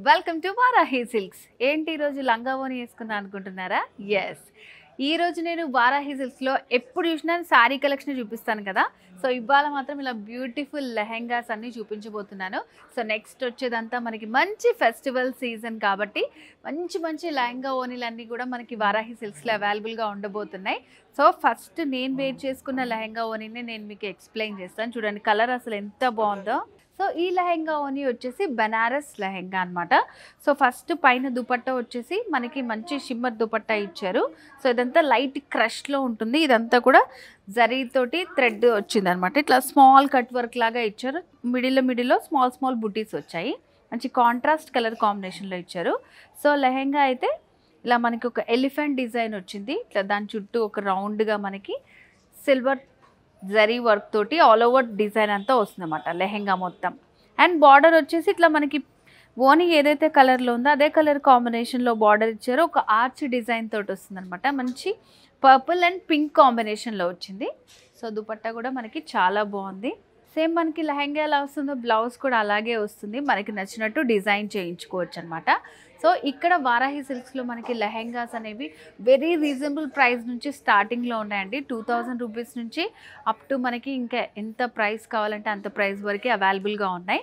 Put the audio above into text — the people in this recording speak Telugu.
Welcome to Varahi silks. ఏంటి ఈరోజు లంగా ఓని వేసుకున్నా అనుకుంటున్నారా? ఎస్, ఈరోజు నేను వారాహి సిల్క్స్లో ఎప్పుడు చూసినా శారీ కలెక్షన్ చూపిస్తాను కదా. సో ఇవాళ మాత్రం ఇలా బ్యూటిఫుల్ లెహెంగాస్ అన్నీ చూపించబోతున్నాను. సో నెక్స్ట్ వచ్చేదంతా మనకి మంచి ఫెస్టివల్ సీజన్ కాబట్టి మంచి మంచి లెహంగా ఓనీలు అన్నీ కూడా మనకి వారాహి సిల్క్స్లో అవైలబుల్గా ఉండబోతున్నాయి. సో ఫస్ట్ నేను వేర్ చేసుకున్న లెహంగా ఓనీని నేను మీకు ఎక్స్ప్లెయిన్ చేస్తాను. చూడండి కలర్ అసలు ఎంత బాగుందో. సో ఈ లెహంగా ఓనీ వచ్చేసి బనారస్ లెహంగా అనమాట. సో ఫస్ట్ పైన దుపట్టా వచ్చేసి మనకి మంచి షిమ్మర్ దుపట్టా ఇచ్చారు. సో ఇదంతా లైట్ క్రష్లో ఉంటుంది. ఇదంతా కూడా జరీతోటి థ్రెడ్ వచ్చింది అనమాట. ఇట్లా స్మాల్ కట్ వర్క్ లాగా ఇచ్చారు. మిడిల్లో స్మాల్ బుటీస్ వచ్చాయి. మంచి కాంట్రాస్ట్ కలర్ కాంబినేషన్లో ఇచ్చారు. సో లెహంగా అయితే ఇలా మనకి ఒక ఎలిఫెంట్ డిజైన్ వచ్చింది. ఇట్లా దాని చుట్టూ ఒక రౌండ్గా మనకి సిల్వర్ జరీ వర్క్ తోటి ఆల్ ఓవర్ డిజైన్ అంతా వస్తుంది అన్నమాట లెహెంగా మొత్తం. అండ్ బార్డర్ వచ్చేసి ఇట్లా మనకి ఓనీ ఏదైతే కలర్లో ఉందో అదే కలర్ కాంబినేషన్లో బార్డర్ ఇచ్చారో ఒక ఆర్చ్ డిజైన్ తోటి వస్తుంది అనమాట. మంచి పర్పుల్ అండ్ పింక్ కాంబినేషన్లో వచ్చింది. సో దుపట్టా కూడా మనకి చాలా బాగుంది. సేమ్ మనకి లెహంగా ఎలా వస్తుందో బ్లౌజ్ కూడా అలాగే వస్తుంది. మనకి నచ్చినట్టు డిజైన్ చేయించుకోవచ్చు అనమాట. సో ఇక్కడ వారాహి సిల్క్స్లో మనకి లెహెంగాస్ అనేవి వెరీ రీజనబుల్ ప్రైస్ నుంచి స్టార్టింగ్లో ఉన్నాయండి. 2000 రూపీస్ నుంచి అప్ టు మనకి ఇంకా ఎంత ప్రైస్ కావాలంటే అంత ప్రైస్ వరకు అవైలబుల్గా ఉన్నాయి.